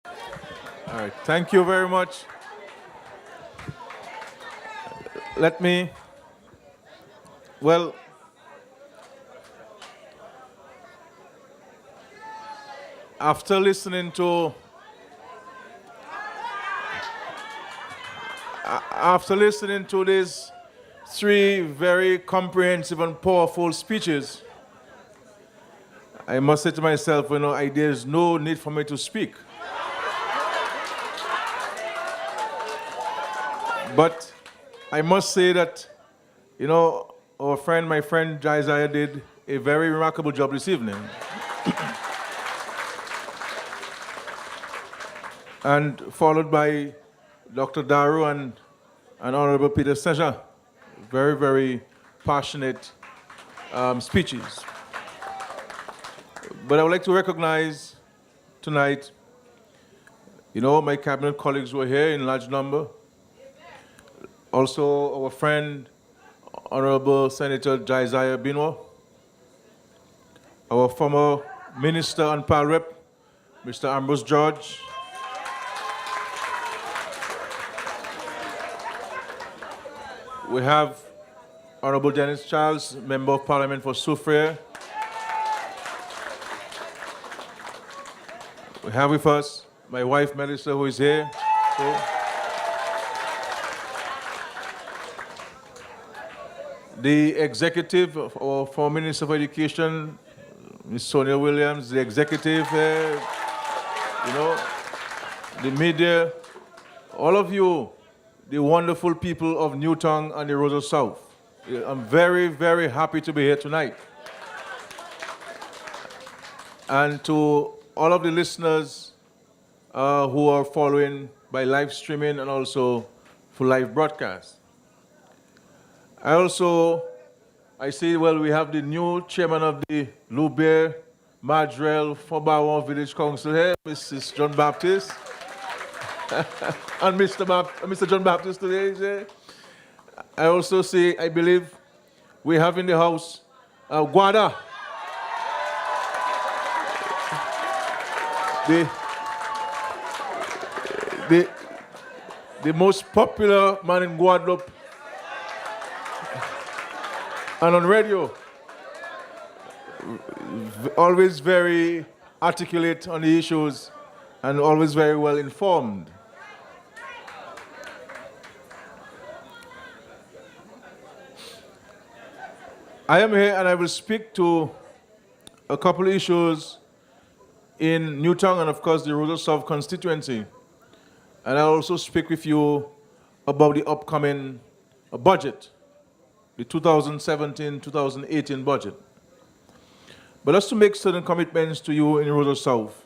All right, thank you very much. Let me, well, after listening to these three very comprehensive and powerful speeches, I must say to myself, there's no need for me to speak. But I must say that, my friend Isaiah did a very remarkable job this evening. And followed by Dr. Daru and Honorable Peter Seja. Very, very passionate speeches. But I would like to recognize tonight, my cabinet colleagues who are here in large number. Also, our friend, Honorable Senator Josiah Binwa, our former Minister and Pal Rep, Mr. Ambrose George, we have Honorable Dennis Charles, Member of Parliament for Soufriere. We have with us my wife, Melissa, who is here. The executive of our former Minister of Education, Ms. Sonia Williams, the executive, the media, all of you, the wonderful people of Newtown and the Roseau South. I'm very, very happy to be here tonight. And to all of the listeners who are following by live streaming and also for live broadcast. I see, we have the new chairman of the Loubier, Madrel, Fobawan Village Council here, Mrs. John Baptist. And Mr. John Baptist today is here. I also see, I believe, we have in the house Guada. The most popular man in Guadeloupe and on radio. Always very articulate on the issues and always very well informed. I am here and I will speak to a couple of issues in Newtown and of course the Roseau South constituency. And I'll also speak with you about the upcoming budget, the 2017-2018 budget. But just to make certain commitments to you in Roseau South,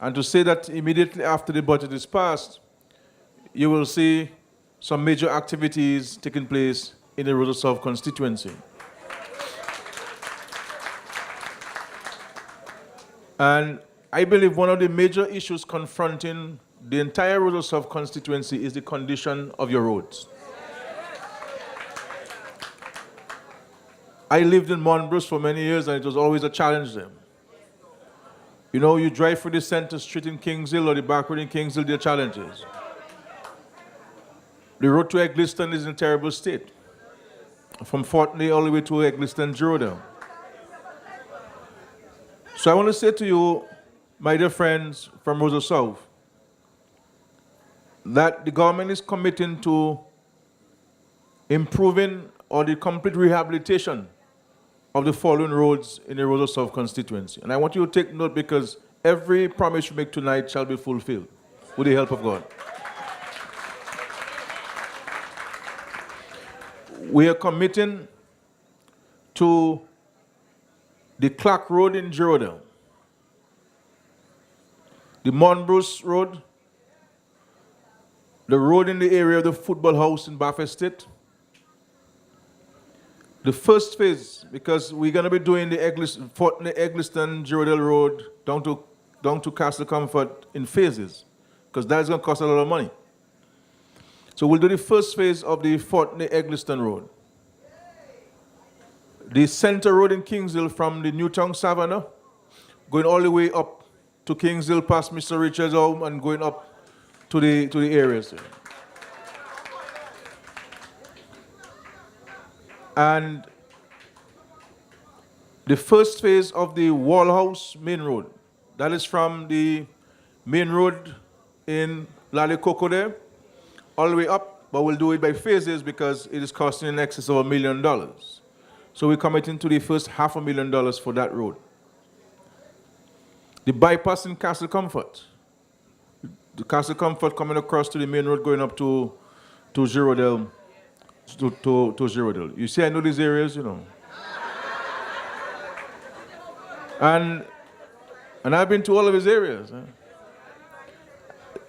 and to say that immediately after the budget is passed, you will see some major activities taking place in the Roseau South constituency. And I believe one of the major issues confronting the entire Roseau South constituency is the condition of your roads. I lived in Monbrose for many years and it was always a challenge there. You drive through the center street in Kings Hill or the back road in Kings Hill, there are challenges. The road to Egliston is in a terrible state. From Fortney all the way to Egliston, Jordan. So I want to say to you, my dear friends from Roseau South, that the government is committing to improving or the complete rehabilitation of the following roads in the Roseau South constituency. And I want you to take note because every promise you make tonight shall be fulfilled with the help of God. We are committing to the Clark Road in Girardin, the Monbrose Road, the road in the area of the football house in Bath Estate, the first phase, because we're going to be doing the Egliston Girardin Road down to Castle Comfort in phases, because that's going to cost a lot of money. So we'll do the first phase of the Fortney Egliston Road. The center road in Kingsville from the Newtown Savannah, going all the way up to Kings Hill, past Mr. Richards' home, and going up to the areas. And the first phase of the Wall House main road, that is from the main road in Lalicoco there, all the way up, but we'll do it by phases because it is costing in excess of $1 million. So we're committing to the first $500,000 for that road. The bypass in Castle Comfort. The Castle Comfort coming across to the main road going up to Girodale. To Girodale. You see, I know these areas, you know. And I've been to all of his areas.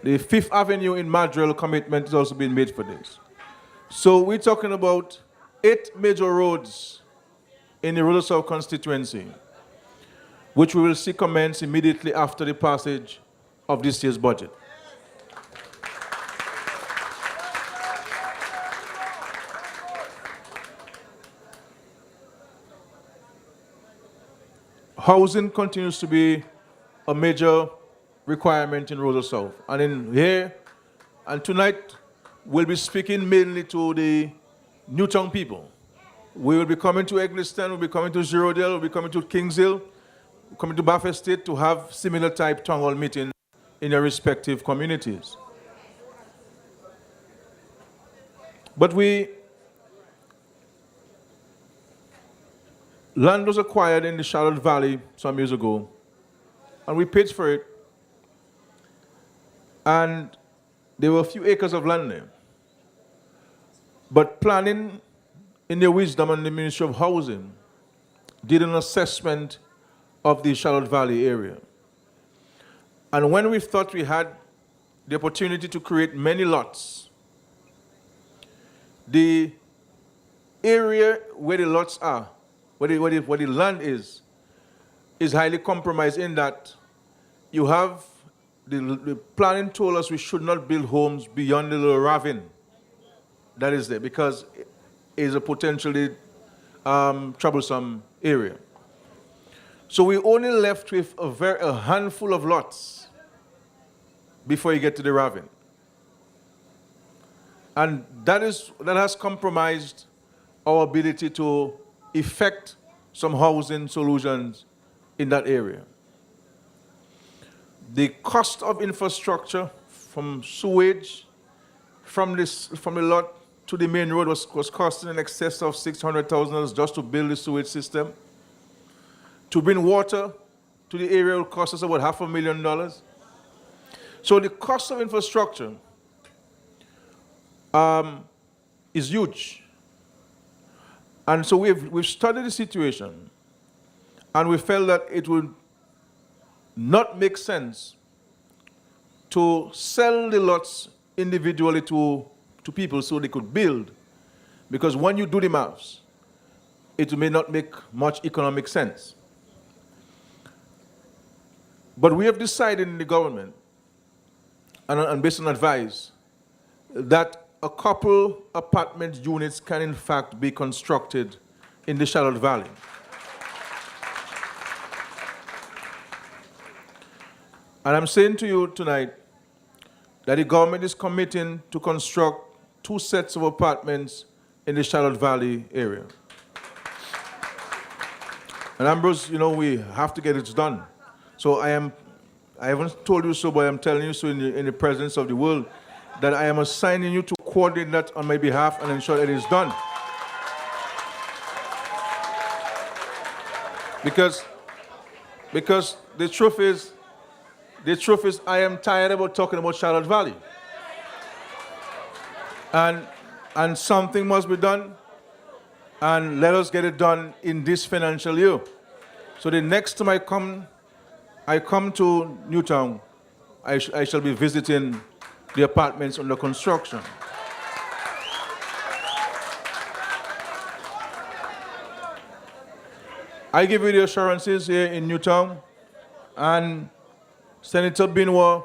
The Fifth Avenue in Madrill commitment has also been made for this. So we're talking about 8 major roads in the Roseau constituency, which we will see commence immediately after the passage of this year's budget. Housing continues to be a major requirement in Roseau South. And in here, and tonight, we'll be speaking mainly to the Newtown people. We will be coming to Eglinton, we'll be coming to Girodale, we'll be coming to Kings Hill, coming to Bath Estate to have similar type town hall meetings in their respective communities. But land was acquired in the Charlotte Valley some years ago, and we paid for it. And there were a few acres of land there. But planning, in their wisdom, and the Ministry of Housing did an assessment of the Charlotte Valley area. And when we thought we had the opportunity to create many lots, the area where the lots are, where the land is highly compromised in that you have, the planning told us we should not build homes beyond the little ravine that is there because it is a potentially troublesome area. So we only left with a handful of lots before you get to the ravine. And that has compromised our ability to effect some housing solutions in that area. The cost of infrastructure from sewage, from the lot to the main road was costing in excess of $600,000 just to build the sewage system. To bring water to the area will cost us about $500,000. So the cost of infrastructure is huge. And so we've studied the situation, and we felt that it would not make sense to sell the lots individually to people so they could build, because when you do the maths, it may not make much economic sense. But we have decided in the government, and based on advice, that a couple apartment units can in fact be constructed in the Charlotte Valley. And I'm saying to you tonight that the government is committing to construct 2 sets of apartments in the Charlotte Valley area. And Ambrose, you know, we have to get it done. So I haven't told you so, but I'm telling you so in the presence of the world, that I am assigning you to coordinate that on my behalf and ensure that it is done. Because the truth is I am tired about talking about Charlotte Valley. And something must be done, and let us get it done in this financial year. So the next time I come to Newtown, I shall be visiting the apartments under construction. I give you the assurances here in Newtown, and Senator Binwa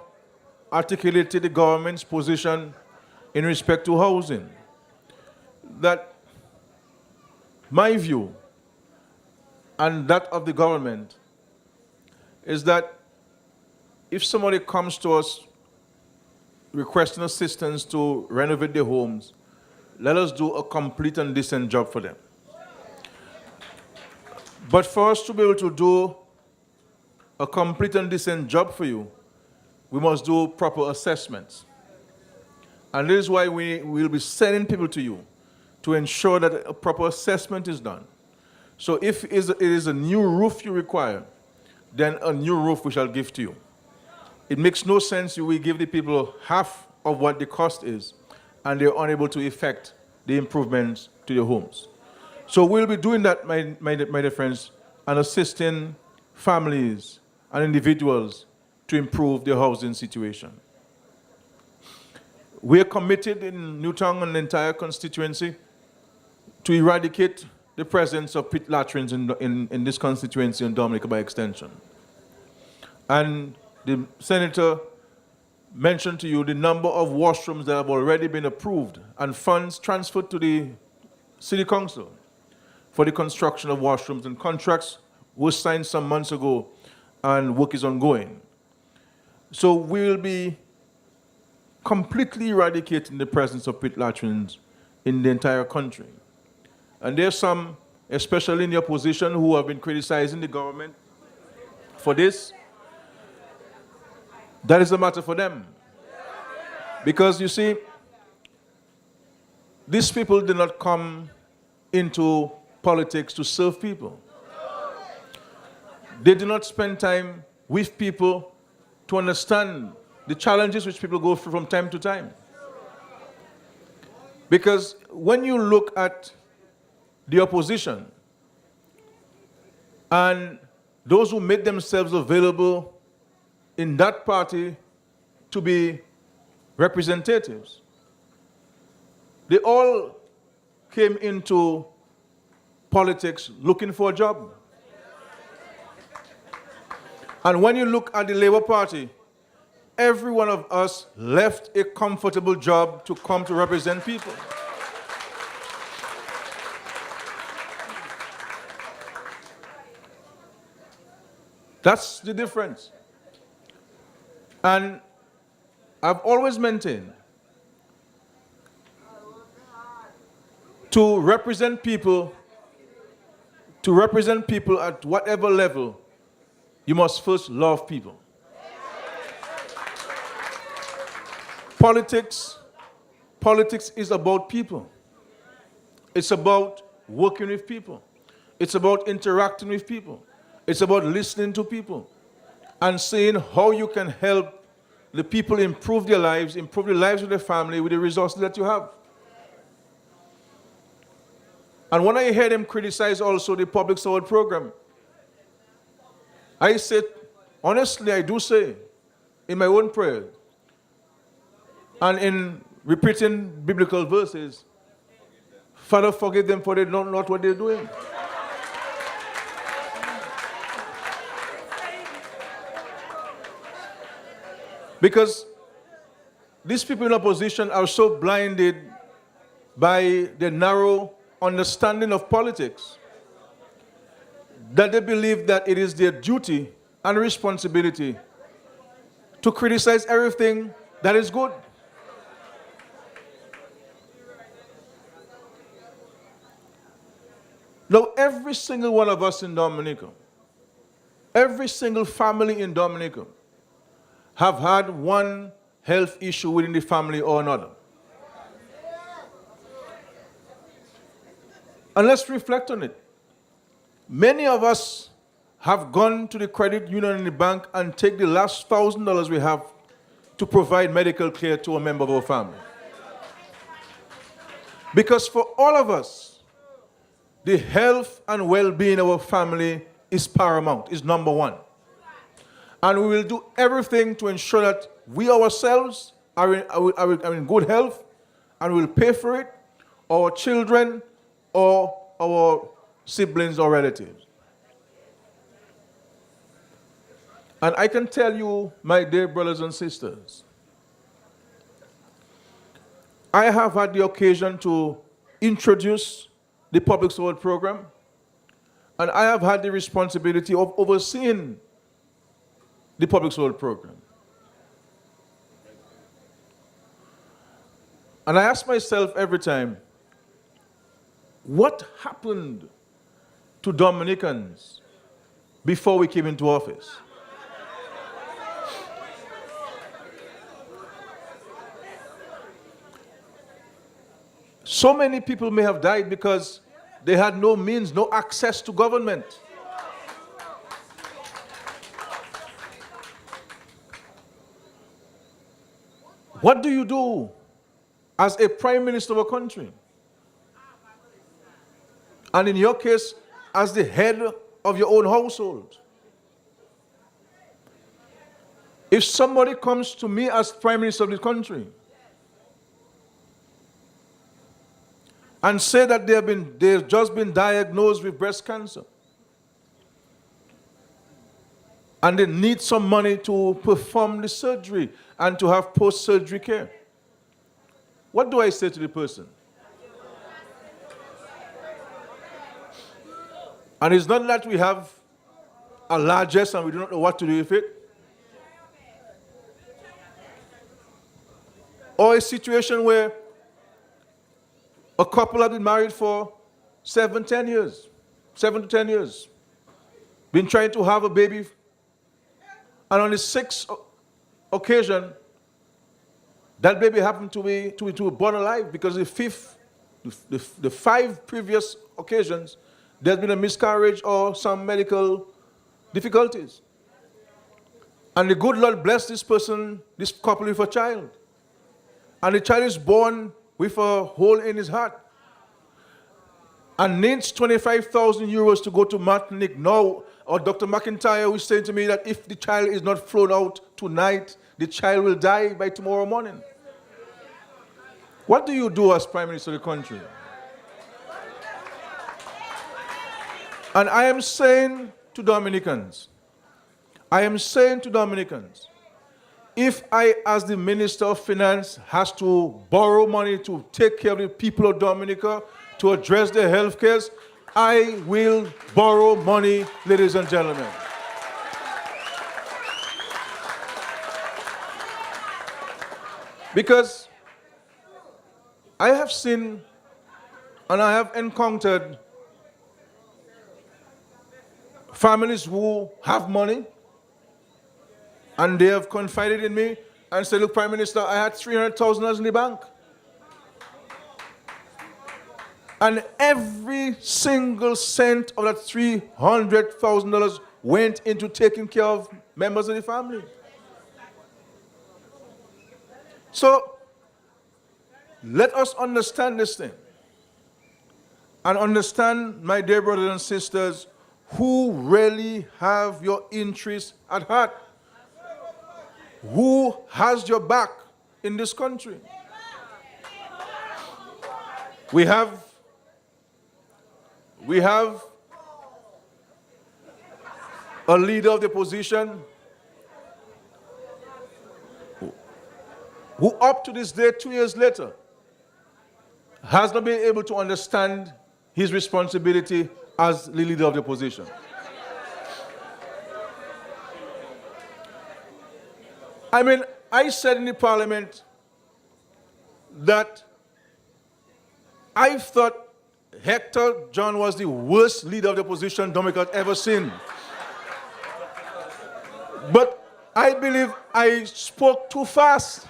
articulated the government's position in respect to housing. That my view and that of the government is that if somebody comes to us requesting assistance to renovate their homes, let us do a complete and decent job for them. But for us to be able to do a complete and decent job for you, we must do proper assessments. And this is why we will be sending people to you to ensure that a proper assessment is done. So if it is a new roof you require, then a new roof we shall give to you. It makes no sense we give the people half of what the cost is, and they're unable to effect the improvements to their homes. So we'll be doing that, my dear friends, and assisting families and individuals to improve their housing situation. We are committed in Newtown and the entire constituency to eradicate the presence of pit latrines in this constituency and Dominica by extension. And the Senator mentioned to you the number of washrooms that have already been approved and funds transferred to the City Council for the construction of washrooms, and contracts were signed some months ago and work is ongoing. So we will be completely eradicating the presence of pit latrines in the entire country. And there's some, especially in the opposition, who have been criticizing the government for this. That is a matter for them. Because you see, these people did not come into politics to serve people. They do not spend time with people to understand the challenges which people go through from time to time. Because when you look at the opposition and those who made themselves available in that party to be representatives, they all came into politics looking for a job. And when you look at the Labour Party, every one of us left a comfortable job to come to represent people. That's the difference. And I've always maintained to represent people at whatever level, you must first love people. Politics is about people. It's about working with people. It's about interacting with people. It's about listening to people and seeing how you can help the people improve their lives, improve the lives of their family with the resources that you have. And when I heard him criticize also the public service program, I said, honestly, I do say in my own prayer and in repeating biblical verses, Father, forgive them for they know not what they're doing. Because these people in opposition are so blinded by the narrow understanding of politics that they believe that it is their duty and responsibility to criticize everything that is good. Now, every single one of us in Dominica, every single family in Dominica, have had one health issue within the family or another. And let's reflect on it. Many of us have gone to the credit union in the bank and take the last $1,000 we have to provide medical care to a member of our family. Because for all of us, the health and well-being of our family is paramount, is number one. And we will do everything to ensure that we ourselves are in good health and will pay for it, our children or our siblings or relatives. And I can tell you, my dear brothers and sisters, I have had the occasion to introduce the public service program, and I have had the responsibility of overseeing the public service program. And I ask myself every time, what happened to Dominicans before we came into office? So many people may have died because they had no means, no access to government. What do you do as a prime minister of a country? And in your case, as the head of your own household. If somebody comes to me as prime minister of the country and say that they've just been diagnosed with breast cancer and they need some money to perform the surgery and to have post-surgery care, what do I say to the person? And it's not that we have a largesse and we do not know what to do with it. Or a situation where a couple have been married for 7 to 10 years. Been trying to have a baby. And on the 6th occasion, that baby happened to be born alive, because the 5 previous occasions, there's been a miscarriage or some medical difficulties. And the good Lord blessed this couple with a child. And the child is born with a hole in his heart. And needs 25,000 euros to go to Martinique now. Or Dr. McIntyre was saying to me that if the child is not flown out tonight, the child will die by tomorrow morning. What do you do as Prime Minister of the country? And I am saying to Dominicans, if I, as the Minister of Finance, has to borrow money to take care of the people of Dominica, to address their health care, I will borrow money, ladies and gentlemen. Because I have seen and I have encountered families who have money, and they have confided in me and said, look, Prime Minister, I had $300,000 in the bank. And every single cent of that $300,000 went into taking care of members of the family. So, let us understand this thing. And understand, my dear brothers and sisters, who really have your interests at heart. Who has your back in this country? We have a leader of the opposition who up to this day, 2 years later, has not been able to understand his responsibility as the leader of the opposition. I mean, I said in the parliament that I thought Hector John was the worst leader of the opposition Dominica had ever seen. But I believe I spoke too fast.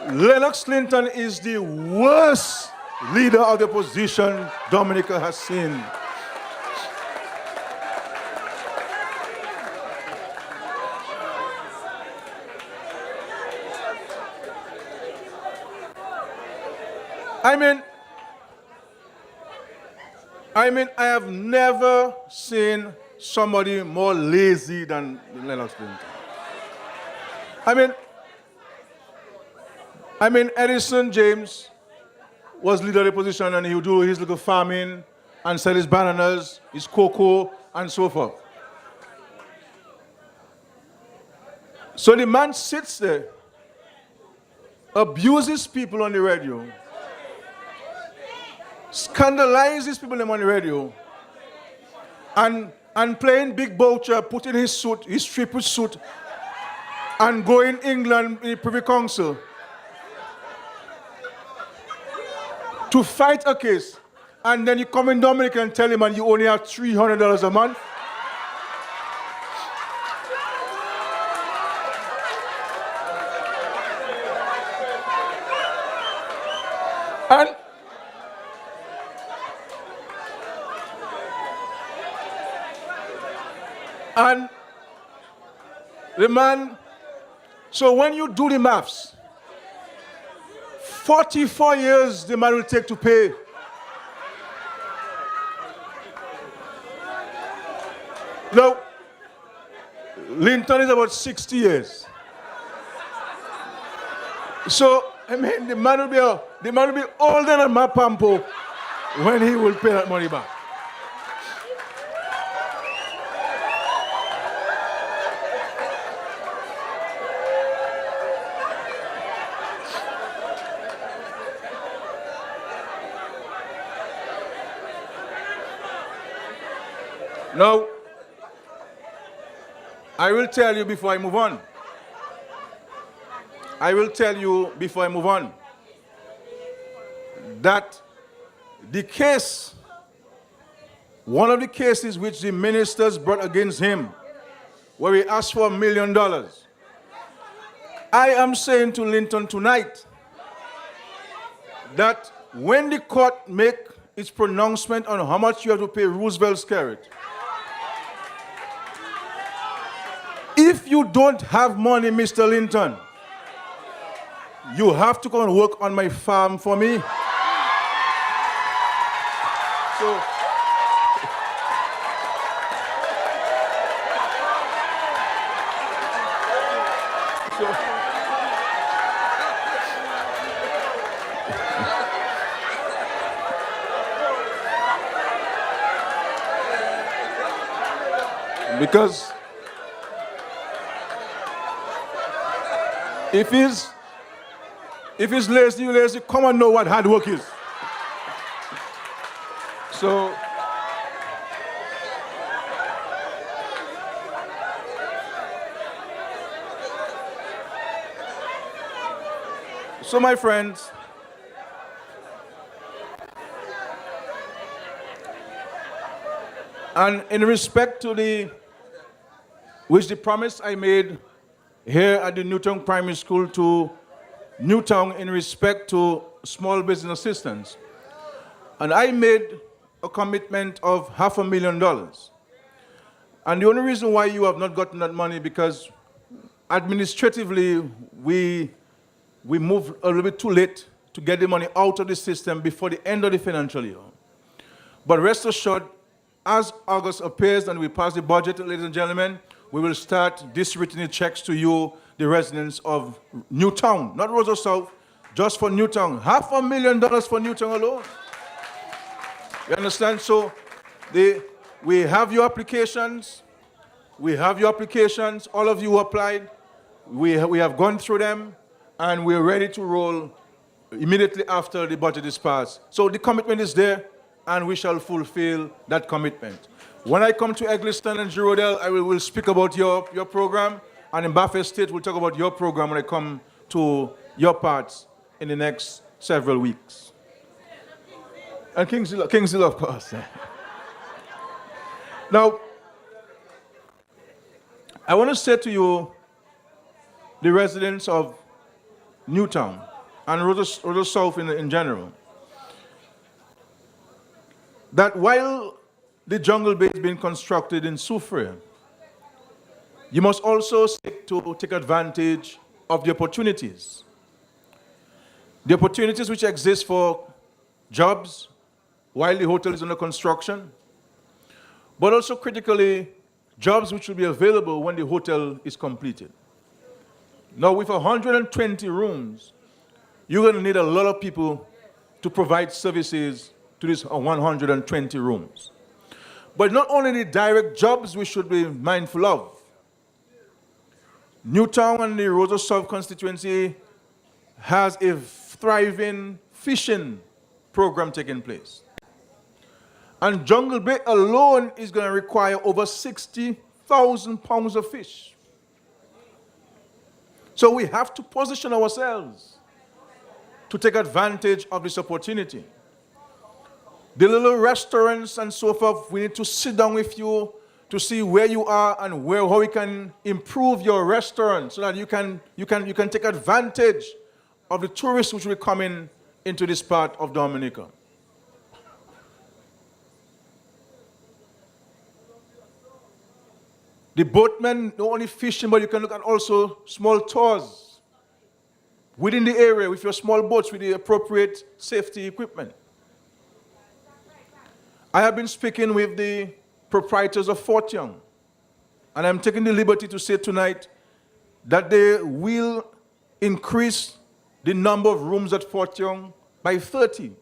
Lennox Clinton is the worst leader of the opposition Dominica has seen. I have never seen somebody more lazy than Lennox Clinton. Edison James was leader of the opposition, and he would do his little farming and sell his bananas, his cocoa, and so forth. So the man sits there, abuses people on the radio, scandalizes people on the radio, and playing Big Boucher, putting his suit, his triple suit, and go in England in the Privy Council to fight a case, and then you come in Dominica and tell him and you only have $300 a month? And the man, so when you do the maths, 44 years the man will take to pay. Now, Linton is about 60 years. So, I mean, the man will be older than my Pampo when he will pay that money back. Now, I will tell you before I move on. I will tell you before I move on that the case, one of the cases which the ministers brought against him, where he asked for $1 million, I am saying to Linton tonight that when the court make its pronouncement on how much you have to pay Roosevelt Skerrit, if you don't have money, Mr. Linton, you have to go and work on my farm for me. So, because if he's lazy, come and know what hard work is. So my friends, and in respect to the promise I made here at the Newtown Primary School to Newtown in respect to small business assistance, and I made a commitment of $500,000. And the only reason why you have not gotten that money because administratively we moved a little bit too late to get the money out of the system before the end of the financial year. But rest assured, as August appears and we pass the budget, ladies and gentlemen, we will start distributing the checks to you, the residents of Newtown, not Roseau South, just for Newtown. $500,000 for Newtown alone. You understand? So we have your applications. All of you who applied. We have gone through them, and we're ready to roll immediately after the budget is passed. So the commitment is there, and we shall fulfill that commitment. When I come to Eggleston and Girondale, I will speak about your program, and in Baffin State, we'll talk about your program when I come to your parts in the next several weeks. And Kingsville, of course. Now, I want to say to you, the residents of Newtown and Roseau South in general, that while the jungle bay is being constructed in Soufriere, you must also seek to take advantage of the opportunities. The opportunities which exist for jobs while the hotel is under construction, but also critically, jobs which will be available when the hotel is completed. Now, with 120 rooms, you're going to need a lot of people to provide services to these 120 rooms. But not only the direct jobs we should be mindful of. Newtown and the Roseau South constituency has a thriving fishing program taking place. And Jungle Bay alone is going to require over 60,000 pounds of fish. So we have to position ourselves to take advantage of this opportunity. The little restaurants and so forth, we need to sit down with you to see where you are and how we can improve your restaurant so that you can take advantage of the tourists which will be coming into this part of Dominica. The boatmen, not only fishing, but you can look at also small tours within the area with your small boats with the appropriate safety equipment. I have been speaking with the proprietors of Fort Young, and I'm taking the liberty to say tonight that they will increase the number of rooms at Fort Young by 30.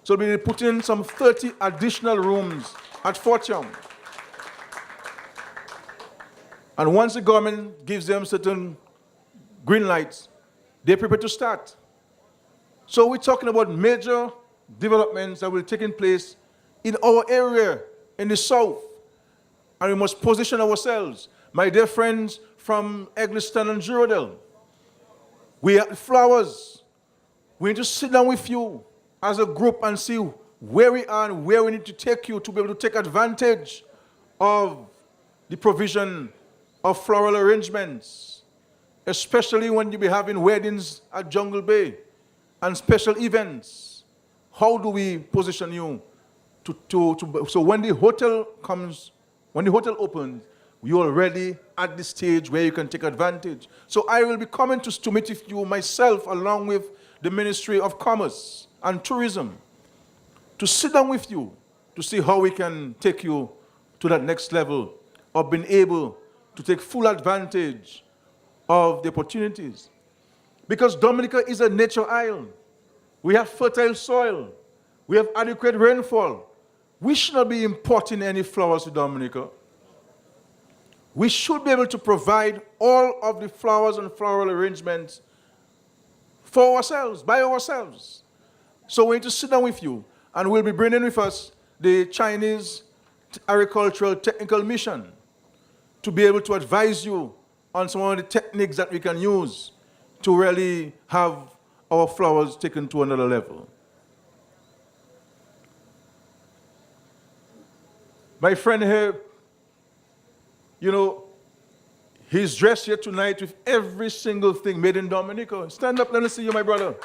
So we'll be putting in some 30 additional rooms at Fort Young. And once the government gives them certain green lights, they're prepared to start. So we're talking about major developments that will take place in our area, in the south. And we must position ourselves. My dear friends from Eggleston and Girardel, we are flowers. We need to sit down with you as a group and see where we are and where we need to take you to be able to take advantage of the provision of floral arrangements, especially when you be having weddings at Jungle Bay and special events. How do we position you so when the hotel opens, you're already at the stage where you can take advantage. So I will be coming to meet with you myself along with the Ministry of Commerce and Tourism to sit down with you to see how we can take you to that next level of being able to take full advantage of the opportunities. Because Dominica is a nature isle. We have fertile soil. We have adequate rainfall. We should not be importing any flowers to Dominica. We should be able to provide all of the flowers and floral arrangements for ourselves, by ourselves. So we need to sit down with you, and we'll be bringing with us the Chinese Agricultural Technical Mission to be able to advise you on some of the techniques that we can use to really have our flowers taken to another level. My friend here, you know, he's dressed here tonight with every single thing made in Dominica. Stand up, let me see you, my brother.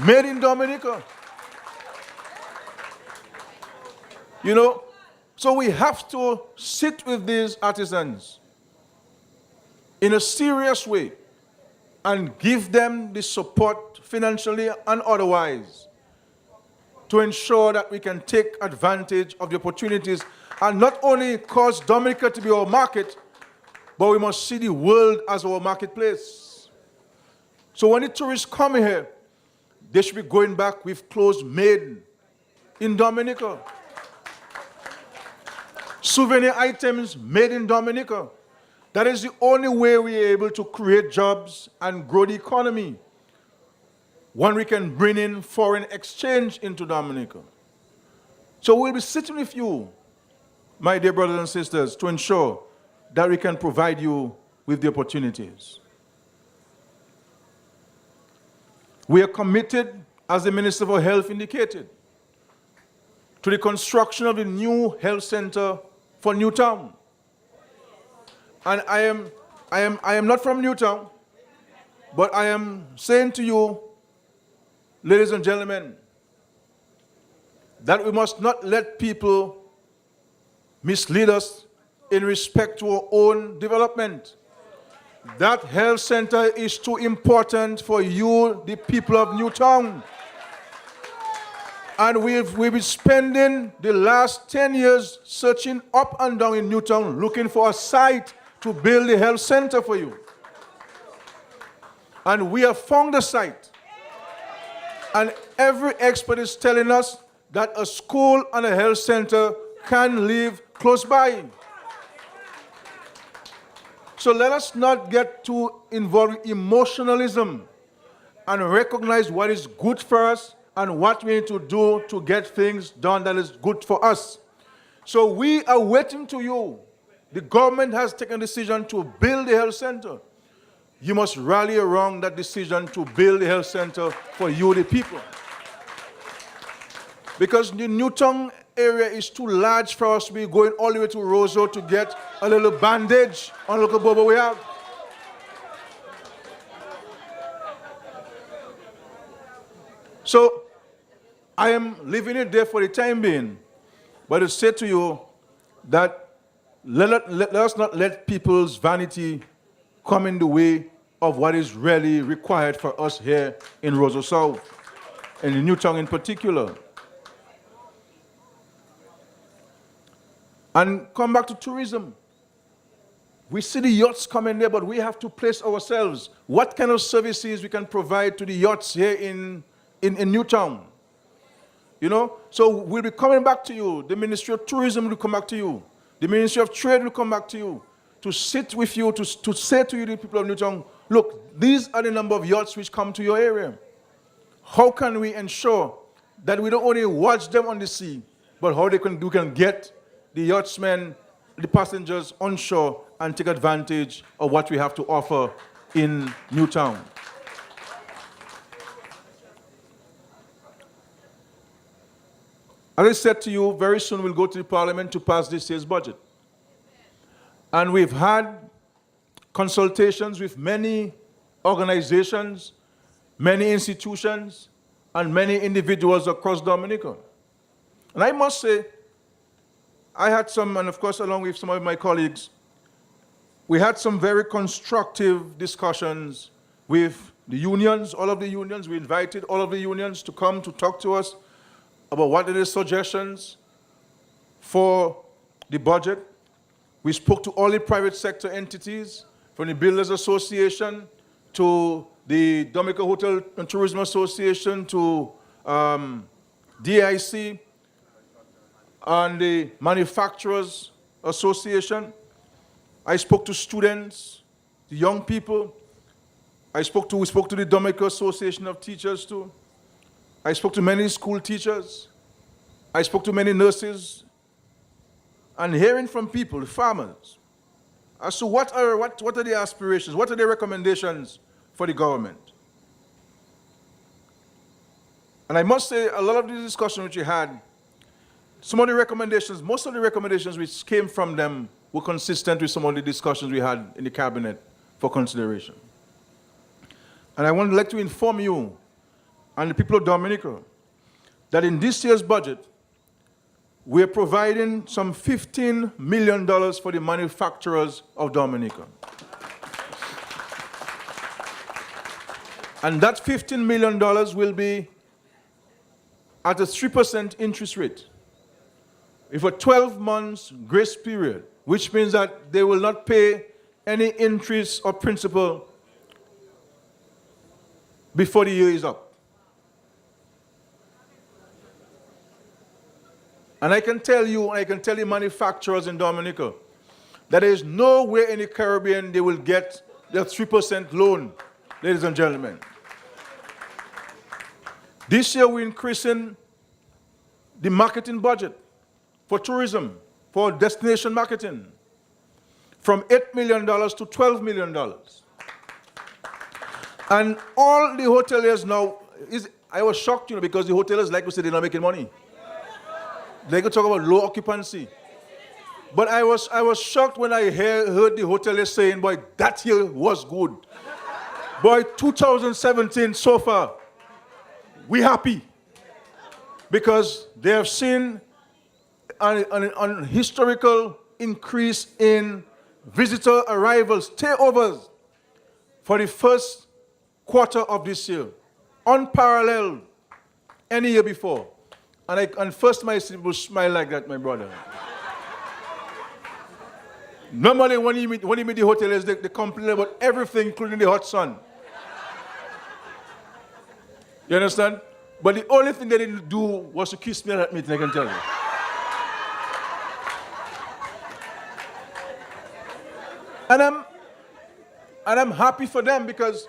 Made in Dominica. You know, so we have to sit with these artisans in a serious way and give them the support financially and otherwise to ensure that we can take advantage of the opportunities and not only cause Dominica to be our market, but we must see the world as our marketplace. So when the tourists come here, they should be going back with clothes made in Dominica. Souvenir items made in Dominica. That is the only way we are able to create jobs and grow the economy. When we can bring in foreign exchange into Dominica. So we'll be sitting with you, my dear brothers and sisters, to ensure that we can provide you with the opportunities. We are committed, as the Minister for Health indicated, to the construction of the new health center for Newtown. And I am not from Newtown, but I am saying to you, ladies and gentlemen, that we must not let people mislead us in respect to our own development. That health center is too important for you, the people of Newtown. And we've been spending the last 10 years searching up and down in Newtown, looking for a site to build the health center for you. And we have found a site. And every expert is telling us that a school and a health center can live close by. So let us not get too involved in emotionalism and recognize what is good for us and what we need to do to get things done that is good for us. So we are waiting to you the government has taken a decision to build the health center. You must rally around that decision to build the health center for you, the people. Because the Newtown area is too large for us to be going all the way to Roseau to get a little bandage on the little bubble we have. So, I am leaving it there for the time being, but I say to you that let us not let people's vanity come in the way of what is really required for us here in Roseau South, and in Newtown in particular. And come back to tourism. We see the yachts coming there, but we have to place ourselves. What kind of services we can provide to the yachts here in Newtown? You know, so we'll be coming back to you. The Ministry of Tourism will come back to you. The Ministry of Trade will come back to you to sit with you, to say to you, the people of Newtown, look, these are the number of yachts which come to your area. How can we ensure that we don't only watch them on the sea, but how we can get the yachtsmen, the passengers on shore and take advantage of what we have to offer in Newtown. As I said to you, very soon we'll go to the Parliament to pass this year's budget. And we've had consultations with many organizations, many institutions, and many individuals across Dominica. And I must say, I had some, and of course along with some of my colleagues, we had some very constructive discussions with the unions, all of the unions. We invited all of the unions to come to talk to us about what are the suggestions for the budget. We spoke to all the private sector entities, from the Builders Association to the Dominica Hotel and Tourism Association to DIC and the Manufacturers Association. I spoke to students, the young people. We spoke to the Dominica Association of Teachers too. I spoke to many school teachers. I spoke to many nurses. And hearing from people, the farmers, as to what are the aspirations, what are the recommendations for the government. And I must say, a lot of the discussion which we had, some of the recommendations, most of the recommendations which came from them were consistent with some of the discussions we had in the cabinet for consideration. And I would like to inform you and the people of Dominica that in this year's budget, we're providing some $15 million for the manufacturers of Dominica. And that $15 million will be at a 3% interest rate, with a 12 months grace period, which means that they will not pay any interest or principal before the year is up. And I can tell you, and I can tell the manufacturers in Dominica, that there is nowhere in the Caribbean they will get their 3% loan, ladies and gentlemen. This year we're increasing the marketing budget for tourism, for destination marketing, from $8 million to $12 million. And all the hoteliers now, I was shocked, because the hoteliers like to say they're not making money. They could talk about low occupancy. But I was shocked when I heard the hoteliers saying, boy, that year was good. Boy, 2017 so far, we happy. Because they have seen an historical increase in visitor arrivals, stayovers, for the first quarter of this year, unparalleled any year before. And first my city will smile like that, my brother. Normally when you meet the hoteliers, they complain about everything, including the hot sun. You understand? But the only thing they didn't do was to kiss me at that meeting, I can tell you. And I'm happy for them, because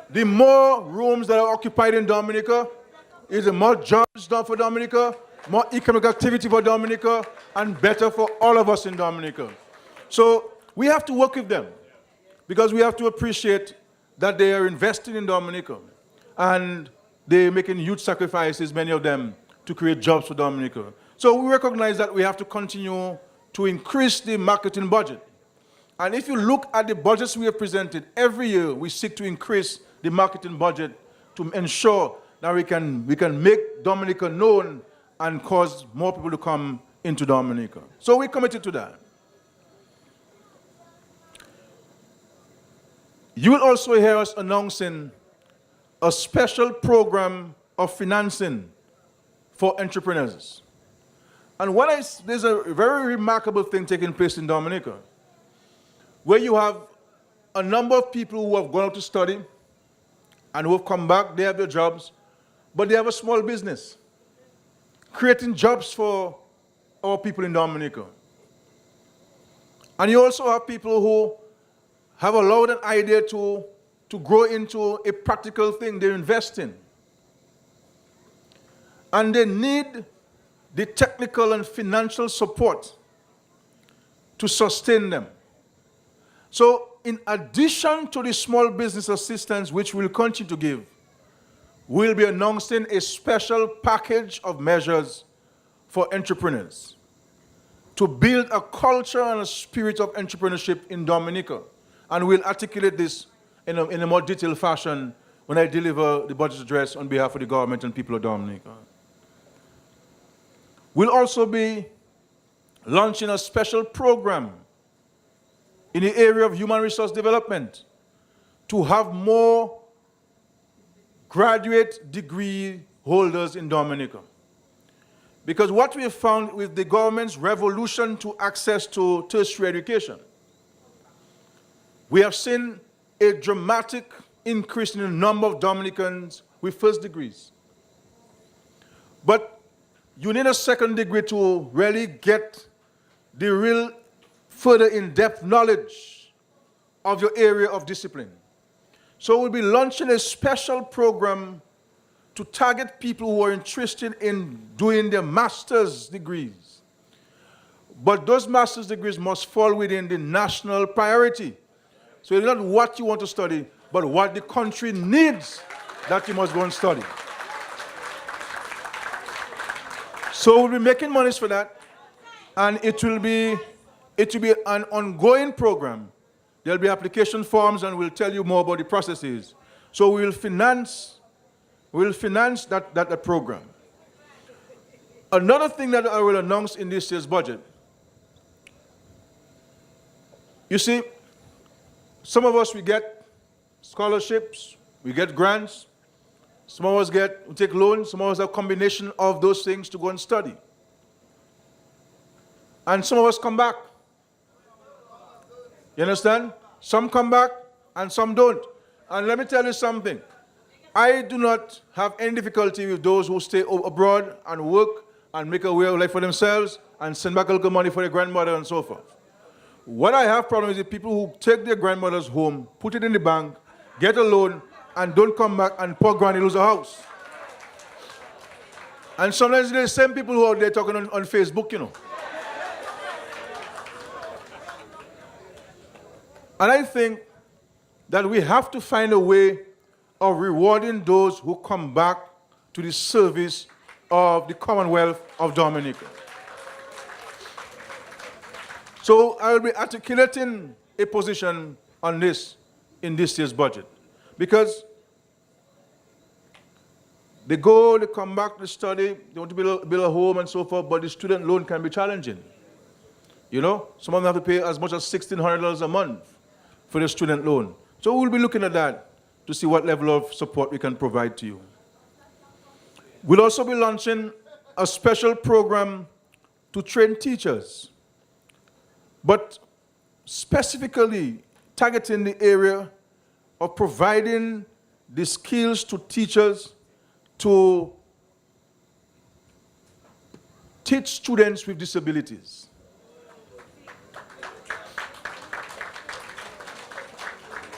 the more rooms that are occupied in Dominica, is more jobs done for Dominica, more economic activity for Dominica, and better for all of us in Dominica. So we have to work with them because we have to appreciate that they are investing in Dominica and they're making huge sacrifices, many of them, to create jobs for Dominica. So we recognize that we have to continue to increase the marketing budget. And if you look at the budgets we have presented, every year we seek to increase the marketing budget to ensure that we can make Dominica known and cause more people to come into Dominica. So we're committed to that. You will also hear us announcing a special program of financing for entrepreneurs. And there's a very remarkable thing taking place in Dominica, where you have a number of people who have gone out to study and who have come back, they have their jobs, but they have a small business, creating jobs for our people in Dominica. And you also have people who have allowed an idea to grow into a practical thing they invest in. And they need the technical and financial support to sustain them. So in addition to the small business assistance, which we'll continue to give, we'll be announcing a special package of measures for entrepreneurs to build a culture and a spirit of entrepreneurship in Dominica. And we'll articulate this in a more detailed fashion when I deliver the budget address on behalf of the government and people of Dominica. We'll also be launching a special program in the area of human resource development to have more graduate degree holders in Dominica. Because what we have found with the government's revolution to access to tertiary education, we have seen a dramatic increase in the number of Dominicans with first degrees. But you need a second degree to really get the real further in-depth knowledge of your area of discipline. So we'll be launching a special program to target people who are interested in doing their master's degrees. But those master's degrees must fall within the national priority. So it's not what you want to study, but what the country needs that you must go and study. So we'll be making monies for that, and it will be an ongoing program. There'll be application forms, and we'll tell you more about the processes. So we'll finance that program. Another thing that I will announce in this year's budget, you see, some of us, we get scholarships, we get grants, some of us we take loans, some of us have a combination of those things to go and study. And some of us come back. You understand? Some come back and some don't. And let me tell you something. I do not have any difficulty with those who stay abroad and work and make a way of life for themselves and send back a little money for their grandmother and so forth. What I have problem is the people who take their grandmothers home, put it in the bank, get a loan, and don't come back and poor granny lose a house. And sometimes there's the same people who are there talking on Facebook, you know. And I think that we have to find a way of rewarding those who come back to the service of the Commonwealth of Dominica. So I will be articulating a position on this in this year's budget. Because they go, they come back, they study, they want to build a home and so forth, but the student loan can be challenging. You know, some of them have to pay as much as $1,600 a month for their student loan. So we'll be looking at that to see what level of support we can provide to you. We'll also be launching a special program to train teachers, but specifically targeting the area of providing the skills to teachers to teach students with disabilities.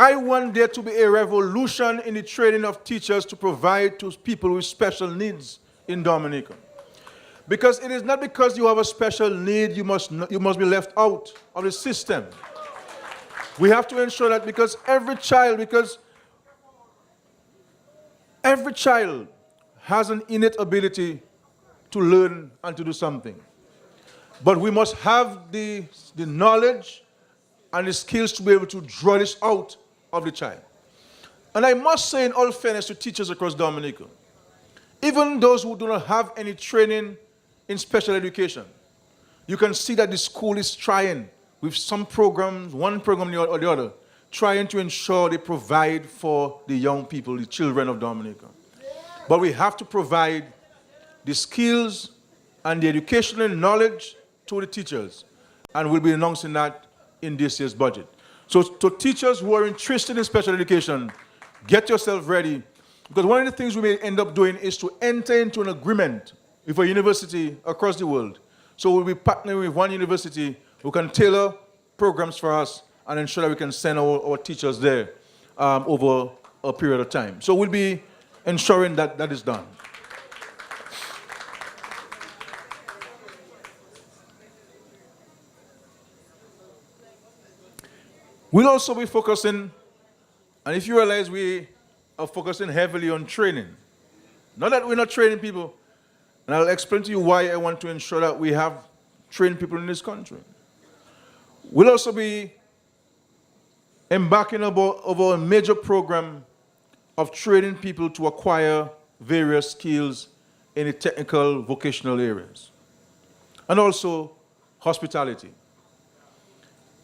I want there to be a revolution in the training of teachers to provide to people with special needs in Dominica. Because it is not because you have a special need you must be left out of the system. We have to ensure that because every child has an innate ability to learn and to do something. But we must have the knowledge and the skills to be able to draw this out of the child. And I must say in all fairness to teachers across Dominica, even those who do not have any training in special education, you can see that the school is trying with some programs, one program or the other, trying to ensure they provide for the young people, the children of Dominica. But we have to provide the skills and the educational knowledge to the teachers. And we'll be announcing that in this year's budget. So to teachers who are interested in special education, get yourself ready. Because one of the things we may end up doing is to enter into an agreement with a university across the world. So we'll be partnering with one university who can tailor programs for us and ensure that we can send our teachers there over a period of time. So we'll be ensuring that that is done. We'll also be focusing, and if you realize we are focusing heavily on training. Not that we're not training people, and I'll explain to you why I want to ensure that we have trained people in this country. We'll also be embarking over a major program of training people to acquire various skills in the technical, vocational areas. And also hospitality.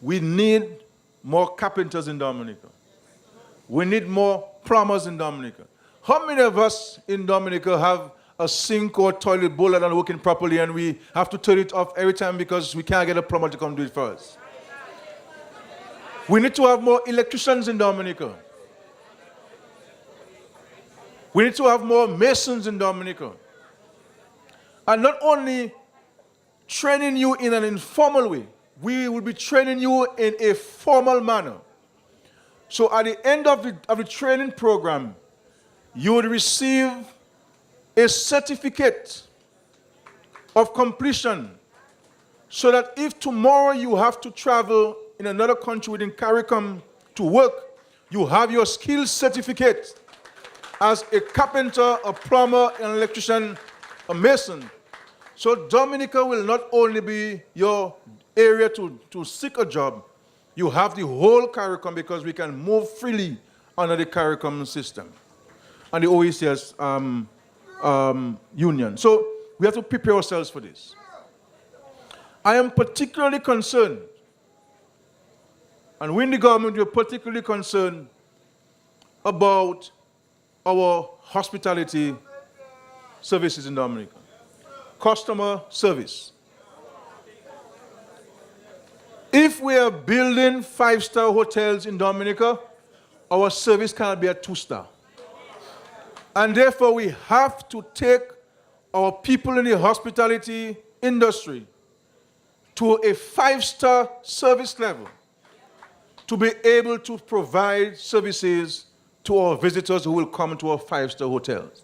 We need more carpenters in Dominica. We need more plumbers in Dominica. How many of us in Dominica have a sink or toilet bowl that are not working properly and we have to turn it off every time because we can't get a plumber to come do it for us? We need to have more electricians in Dominica. We need to have more masons in Dominica. And not only training you in an informal way, we will be training you in a formal manner. So at the end of the training program, you would receive a certificate of completion so that if tomorrow you have to travel in another country within CARICOM to work, you have your skills certificate as a carpenter, a plumber, an electrician, a mason. So Dominica will not only be your area to seek a job, you have the whole CARICOM because we can move freely under the CARICOM system and the OECS union. So we have to prepare ourselves for this. I am particularly concerned, and we in the government, we are particularly concerned about our hospitality services in Dominica. Customer service. If we are building 5-star hotels in Dominica, our service cannot be a 2-star. And therefore, we have to take our people in the hospitality industry to a 5-star service level to be able to provide services to our visitors who will come to our 5-star hotels.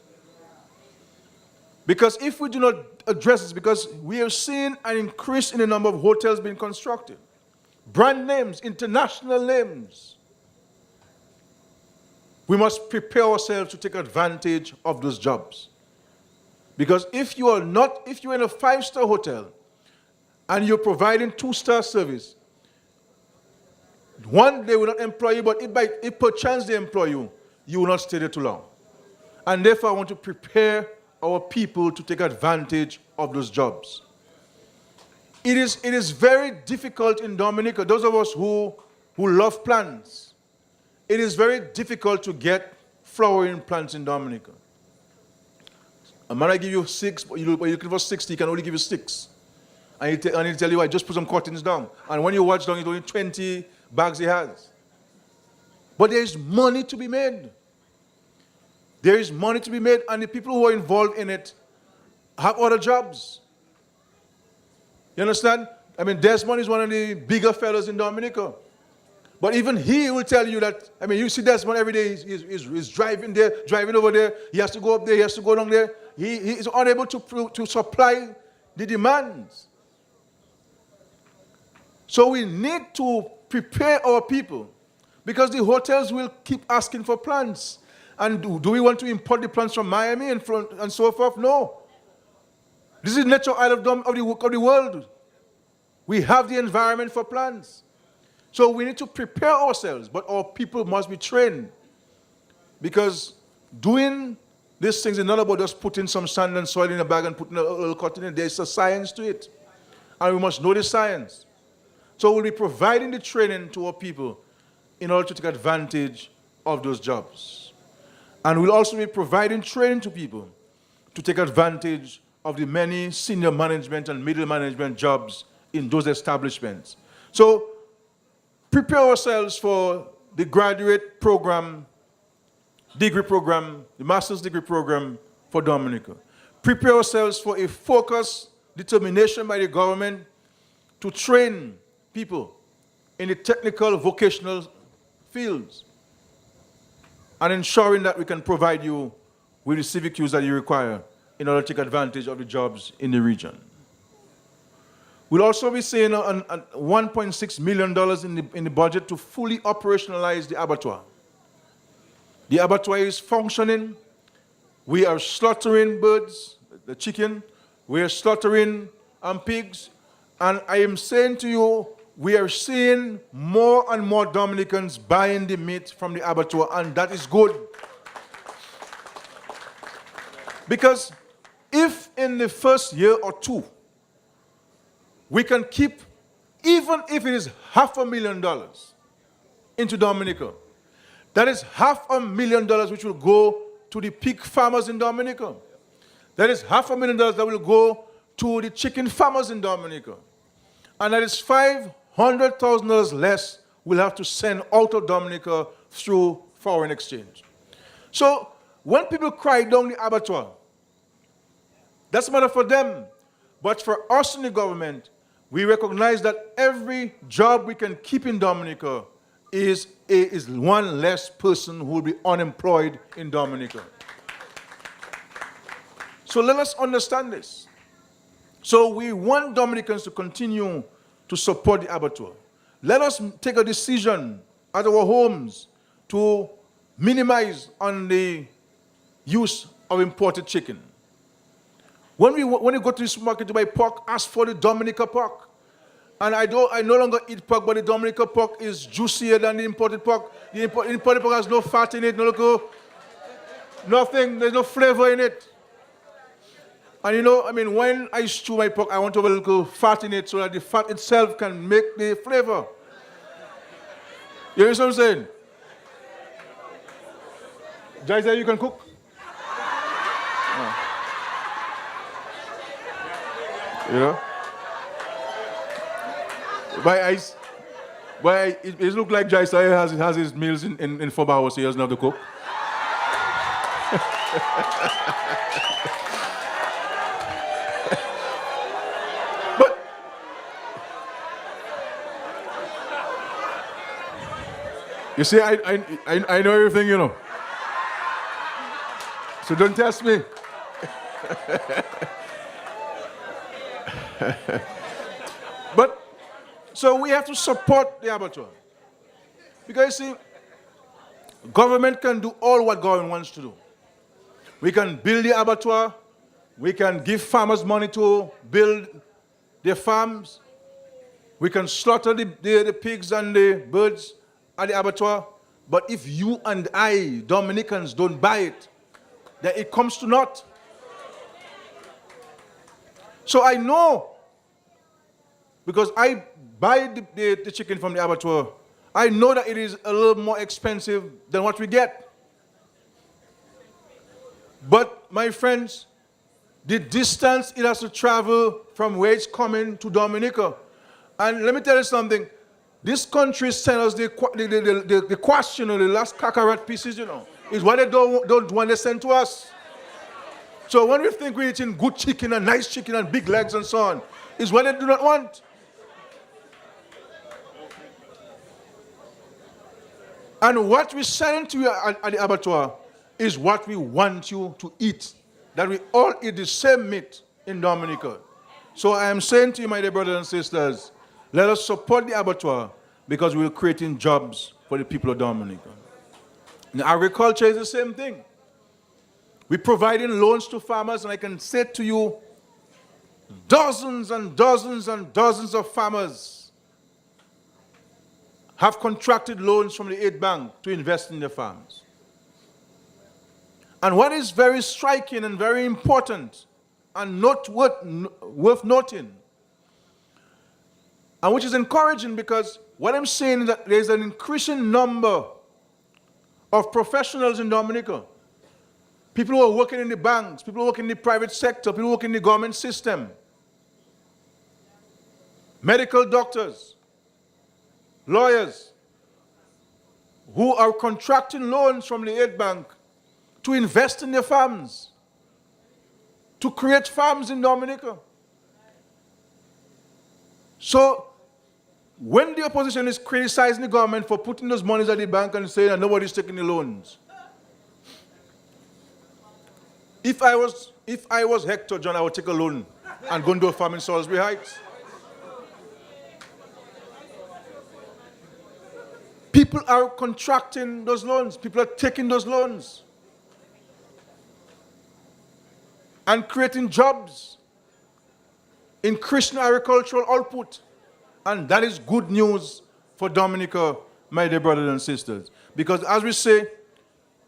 Because if we do not address this, because we have seen an increase in the number of hotels being constructed, brand names, international names, we must prepare ourselves to take advantage of those jobs. Because if you're in a 5-star hotel and you're providing 2-star service, one, they will not employ you, but if perchance they employ you, you will not stay there too long. And therefore, I want to prepare our people to take advantage of those jobs. It is very difficult in Dominica, those of us who love plants, it is very difficult to get flowering plants in Dominica. A man I give you 6, but you're looking for 60, he can only give you 6. And he'll tell you, I just put some curtains down. And when you watch down, it's only 20 bags he has. But there is money to be made. There is money to be made, and the people who are involved in it have other jobs. You understand? I mean, Desmond is one of the bigger fellows in Dominica. But even he will tell you that, I mean, you see Desmond every day, he's driving there, driving over there, he has to go up there, he has to go down there. He is unable to supply the demands. So we need to prepare our people, because the hotels will keep asking for plants. And do we want to import the plants from Miami and so forth? No. This is natural isle of the world. We have the environment for plants. So we need to prepare ourselves, but our people must be trained. Because doing these things is not about just putting some sand and soil in a bag and putting a little cotton in. There's a science to it. And we must know the science. So we'll be providing the training to our people in order to take advantage of those jobs. And we'll also be providing training to people to take advantage of the many senior management and middle management jobs in those establishments. So prepare ourselves for the graduate program, degree program, the master's degree program for Dominica. Prepare ourselves for a focused determination by the government to train people in the technical vocational fields, and ensuring that we can provide you with the civic cues that you require in order to take advantage of the jobs in the region. We'll also be seeing $1.6 million in the budget to fully operationalize the abattoir. The abattoir is functioning. We are slaughtering birds, the chicken. We are slaughtering pigs. And I am saying to you, we are seeing more and more Dominicans buying the meat from the abattoir, and that is good. Because if in the first year or two, we can keep, even if it is $500,000 into Dominica, that is $500,000 which will go to the pig farmers in Dominica. That is $500,000 that will go to the chicken farmers in Dominica. And that is $500,000 less we'll have to send out of Dominica through foreign exchange. So when people cry down the abattoir, that's a matter for them. But for us in the government, we recognize that every job we can keep in Dominica is one less person who will be unemployed in Dominica. So let us understand this. So we want Dominicans to continue to support the abattoir. Let us take a decision at our homes to minimize on the use of imported chicken. When you go to the supermarket to buy pork, ask for the Dominica pork. And I no longer eat pork, but the Dominica pork is juicier than the imported pork. The imported pork has no fat in it, nothing, there's no flavor in it. And when I stew my pork, I want to have a little fat in it so that the fat itself can make the flavor. You know what I'm saying? Jaisa, you can cook? You know? It looks like Jaisa has his meals in 4 hours, so he doesn't have to cook. But you see, I know everything, you know. So don't test me. But so we have to support the abattoir. Because you see, government can do all what government wants to do. We can build the abattoir, we can give farmers money to build their farms, we can slaughter the pigs and the birds at the abattoir, but if you and I, Dominicans, don't buy it, then it comes to naught. So I know, because I buy the chicken from the abattoir, I know that it is a little more expensive than what we get. But my friends, the distance it has to travel from where it's coming to Dominica. And let me tell you something, this country sent us the question, the last kakarot pieces, is what they don't want to send to us. So when we think we're eating good chicken and nice chicken and big legs and so on, is what they do not want. And what we send to you at the abattoir is what we want you to eat. That we all eat the same meat in Dominica. So I am saying to you, my dear brothers and sisters, let us support the abattoir because we're creating jobs for the people of Dominica. Now, agriculture is the same thing. We're providing loans to farmers, and I can say to you, dozens and dozens and dozens of farmers have contracted loans from the Aid Bank to invest in their farms. And what is very striking and very important and worth noting, and which is encouraging, because what I'm saying is that there's an increasing number of professionals in Dominica. People who are working in the banks, people who work in the private sector, people who work in the government system, medical doctors, lawyers, who are contracting loans from the Aid Bank to invest in their farms, to create farms in Dominica. So, when the opposition is criticizing the government for putting those monies at the bank and saying that nobody's taking the loans, if I was Hector John, I would take a loan and go into a farm in Salisbury Heights. People are contracting those loans. People are taking those loans and creating jobs, increasing agricultural output. And that is good news for Dominica, my dear brothers and sisters. Because as we say,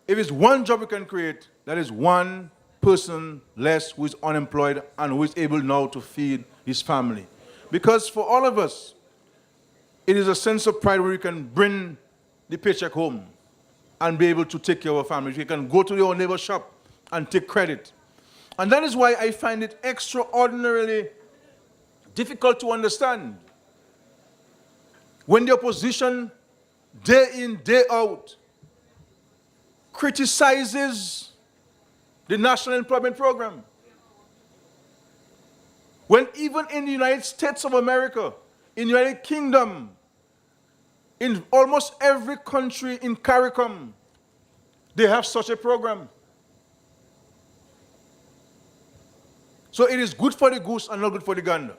if it's one job we can create, that is one person less who is unemployed and who is able now to feed his family. Because for all of us, it is a sense of pride where we can bring the paycheck home and be able to take care of our families. We can go to your neighbor's shop and take credit. And that is why I find it extraordinarily difficult to understand when the opposition, day in, day out, criticizes the National Employment Program. When even in the United States of America, in the United Kingdom, in almost every country in CARICOM, they have such a program. So it is good for the goose and not good for the gander.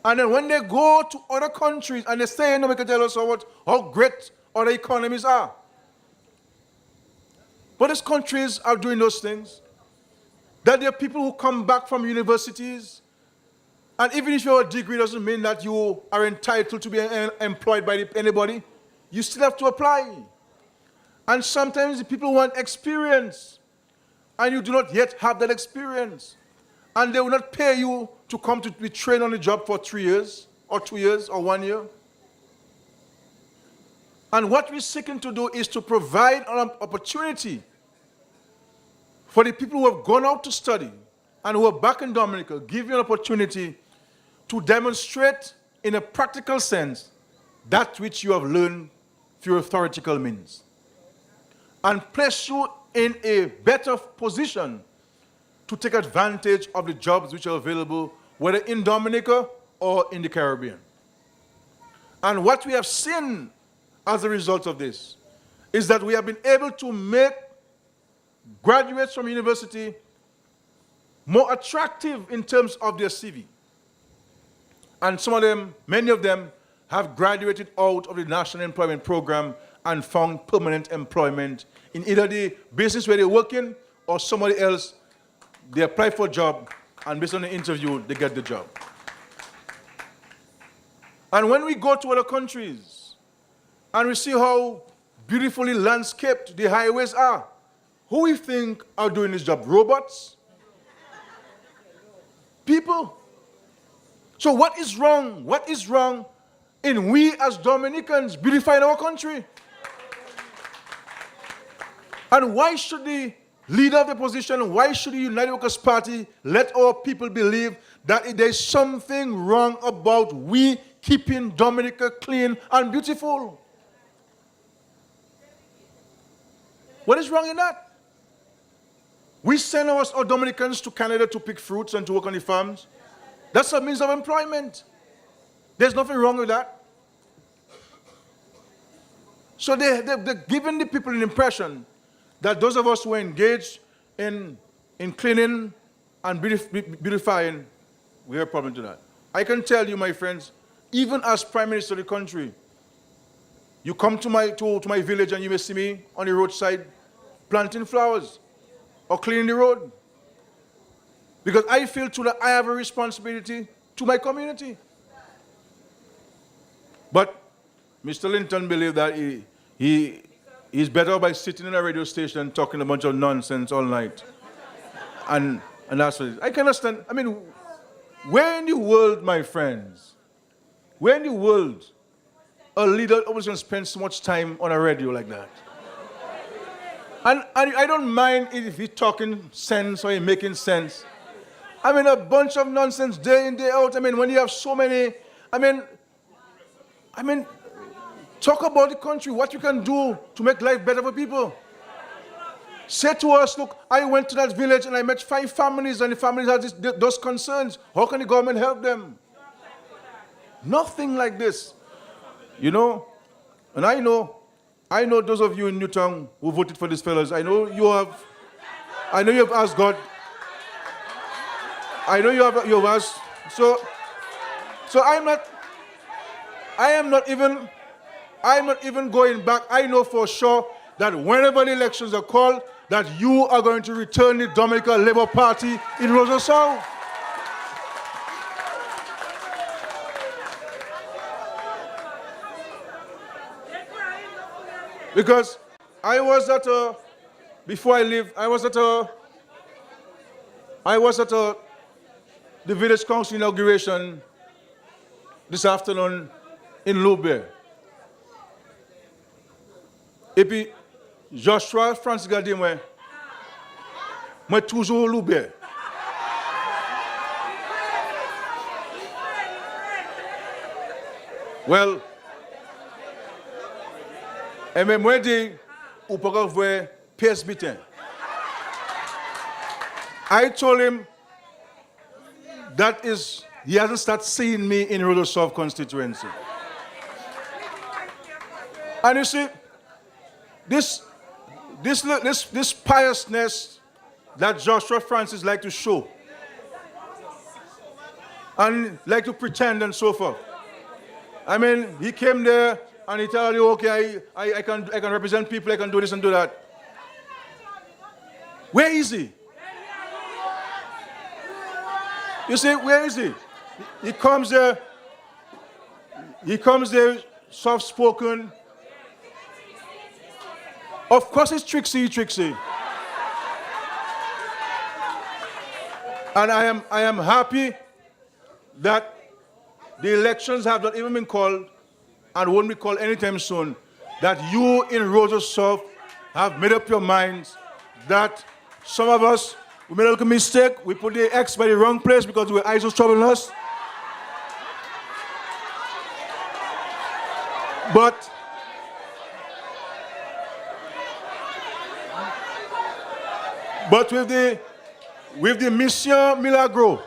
And then when they go to other countries and they say, no, we can tell us how great other economies are. But these countries are doing those things. That there are people who come back from universities, and even if you have a degree, doesn't mean that you are entitled to be employed by anybody. You still have to apply. And sometimes the people want experience, and you do not yet have that experience. And they will not pay you to come to be trained on the job for 3 years, or 2 years, or 1 year. And what we're seeking to do is to provide an opportunity for the people who have gone out to study and who are back in Dominica, give you an opportunity to demonstrate in a practical sense that which you have learned through theoretical means, and place you in a better position to take advantage of the jobs which are available, whether in Dominica or in the Caribbean. And what we have seen as a result of this is that we have been able to make graduates from university more attractive in terms of their CV. And some of them, many of them, have graduated out of the National Employment Program and found permanent employment in either the business where they're working or somebody else. They apply for a job, and based on the interview, they get the job. And when we go to other countries and we see how beautifully landscaped the highways are, who we think are doing this job? Robots? People? So what is wrong? What is wrong in we as Dominicans beautifying our country? And why should the leader of the opposition, why should the United Workers' Party let our people believe that there's something wrong about we keeping Dominica clean and beautiful? What is wrong in that? We send our Dominicans to Canada to pick fruits and to work on the farms. That's a means of employment. There's nothing wrong with that. So they're giving the people an impression that those of us who are engaged in cleaning and beautifying We have a problem to that. I can tell you, my friends, even as Prime Minister of the country, you come to my village and you may see me on the roadside planting flowers or cleaning the road. Because I feel too that I have a responsibility to my community. But Mr. Linton believes that he's better by sitting in a radio station and talking a bunch of nonsense all night. And that's what it is. I can understand. I mean, where in the world, my friends, where in the world a leader always going to spend so much time on a radio like that? And I don't mind if he's talking sense or he's making sense. I mean, a bunch of nonsense day in, day out. I mean, when you have so many, I mean, talk about the country, what you can do to make life better for people. Say to us, look, I went to that village and I met 5 families and the families had those concerns. How can the government help them? Nothing like this. You know, and I know those of you in Newtown who voted for these fellas, I know you have asked God. I know you have asked. So I'm not even going back. I know for sure that whenever the elections are called, that you are going to return the Dominica Labour Party in Roseau. Because before I leave, I was at the village council inauguration this afternoon in Loubert. Et puis, Joshua Francis a dit, moi toujours au Loubert. Well, et même moi dit, ou pas voir pièce bitin. I told him he hasn't started seeing me in Roseau constituency. And you see, this piousness that Joshua Francis like to show and like to pretend and so forth. I mean, he came there and he told you, okay, I can represent people, I can do this and do that. Where is he? You say, where is he? He comes there soft-spoken. Of course it's tricksy. And I am happy that the elections have not even been called and won't be called anytime soon, that you in Roseau South have made up your minds that some of us, we made a little mistake. We put the X by the wrong place because we were ISIS troubling us. But with the Mission Milagro,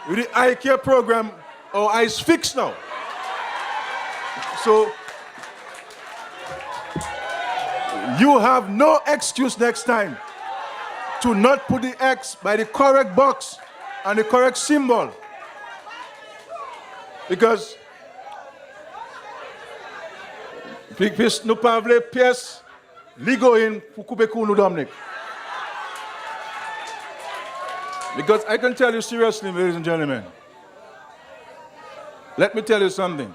with the eye care program, our eyes fixed now. So you have no excuse next time to not put the X by the correct box and the correct symbol. Because nous pas vle pièce ligoine pour couper nous Dominic. Because I can tell you seriously, ladies and gentlemen, let me tell you something.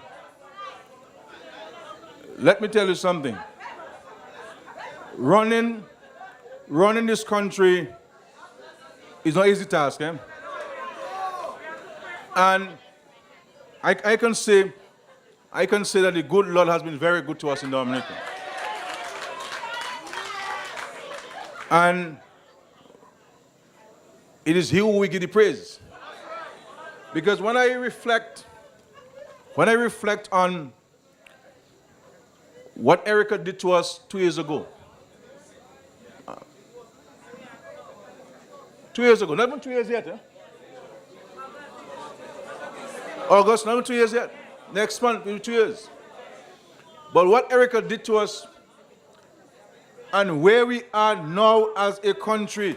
Running this country is not an easy task, eh? And I can say that the good Lord has been very good to us in Dominica. And it is He who we give the praise. Because when I reflect on what Erica did to us 2 years ago, 2 years ago, not even 2 years yet, eh? August, not even 2 years yet. Next month, will be 2 years. But what Erica did to us and where we are now as a country,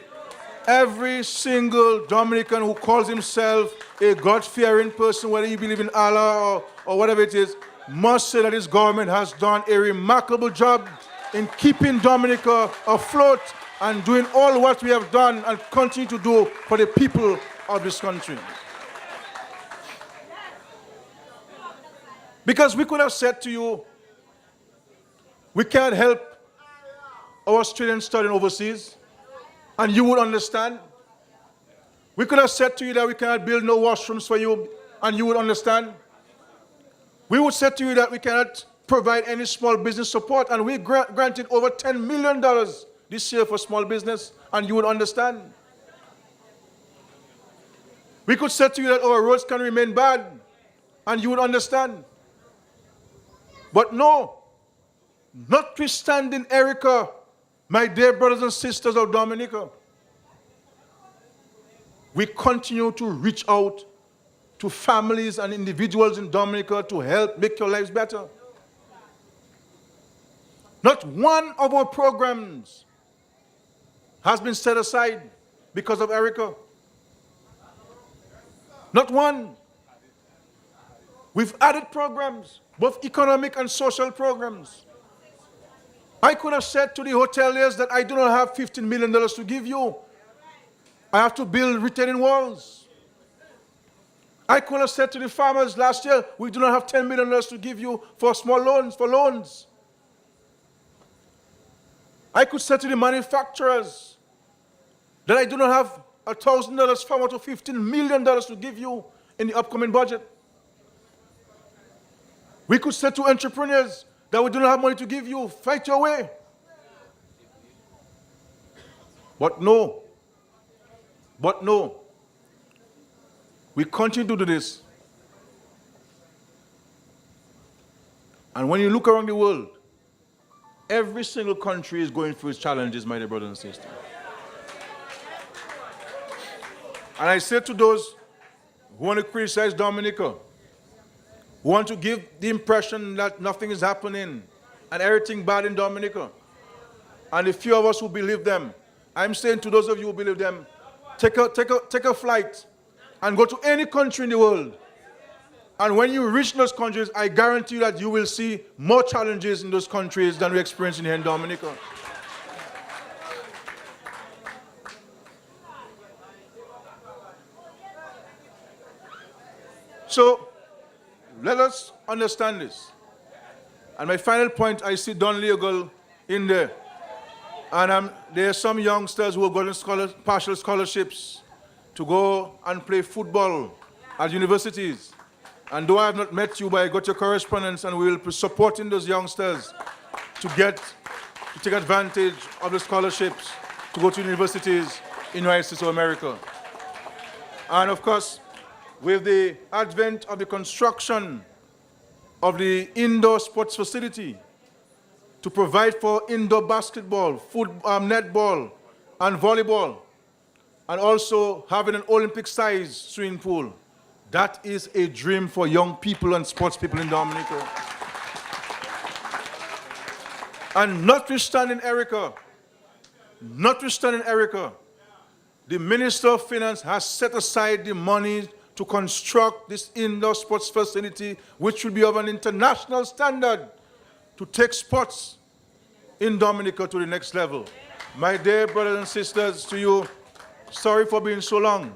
Every single Dominican who calls himself a God-fearing person, whether you believe in Allah or whatever it is, must say that this government has done a remarkable job in keeping Dominica afloat and doing all what we have done and continue to do for the people of this country. Because we could have said to you, we can't help our students studying overseas, and you would understand. We could have said to you that we cannot build no washrooms for you, and you would understand. We would say to you that we cannot provide any small business support, and we granted over $10 million this year for small business, and you would understand. We could say to you that our roads can remain bad, and you would understand. But no, notwithstanding Erica, my dear brothers and sisters of Dominica, we continue to reach out to families and individuals in Dominica to help make your lives better. Not one of our programs has been set aside because of Erica. Not one. We've added programs, both economic and social programs. I could have said to the hoteliers that I do not have $15 million to give you. I have to build retaining walls. I could have said to the farmers last year, we do not have $10 million to give you for small loans, for loans. I could say to the manufacturers that I do not have $1,000 farm out of $15 million to give you in the upcoming budget. We could say to entrepreneurs that we do not have money to give you, fight your way. But no, we continue to do this. And when you look around the world, every single country is going through its challenges, my dear brothers and sisters. And I say to those who want to criticize Dominica, who want to give the impression that nothing is happening and everything bad in Dominica, and the few of us who believe them, I'm saying to those of you who believe them, take a flight and go to any country in the world. And when you reach those countries, I guarantee you that you will see more challenges in those countries than we experience here in Dominica. So, let us understand this. And my final point, I see Don Leogal in there. And there are some youngsters who are getting partial scholarships to go and play football at universities. And though I have not met you, but I got your correspondence, and we will be supporting those youngsters to take advantage of the scholarships to go to universities in the United States of America. And of course, with the advent of the construction of the indoor sports facility to provide for indoor basketball, netball, and volleyball, and also having an Olympic-sized swimming pool, that is a dream for young people and sports people in Dominica. And notwithstanding Erica, the Minister of Finance has set aside the money to construct this indoor sports facility, which will be of an international standard to take sports in Dominica to the next level. My dear brothers and sisters, to you, sorry for being so long.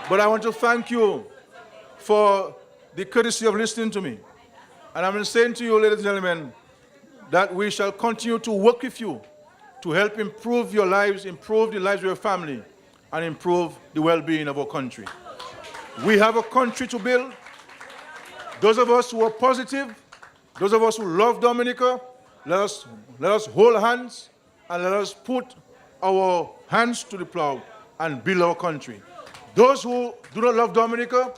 But I want to thank you for the courtesy of listening to me. And I'm saying to you, ladies and gentlemen, that we shall continue to work with you to help improve your lives, improve the lives of your family, and improve the well-being of our country. We have a country to build. Those of us who are positive, those of us who love Dominica, let us hold hands and let us put our hands to the plow and build our country. Those who do not love Dominica,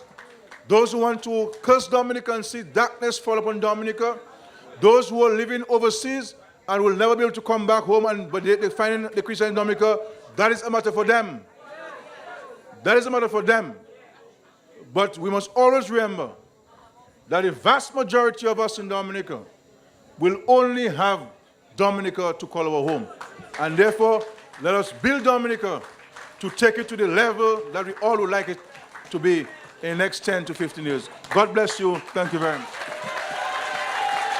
those who want to curse Dominica and see darkness fall upon Dominica, those who are living overseas and will never be able to come back home, but they find the Christian in Dominica, that is a matter for them. That is a matter for them. But we must always remember that the vast majority of us in Dominica will only have Dominica to call our home. And therefore, let us build Dominica to take it to the level that we all would like it to be in the next 10 to 15 years. God bless you. Thank you very much.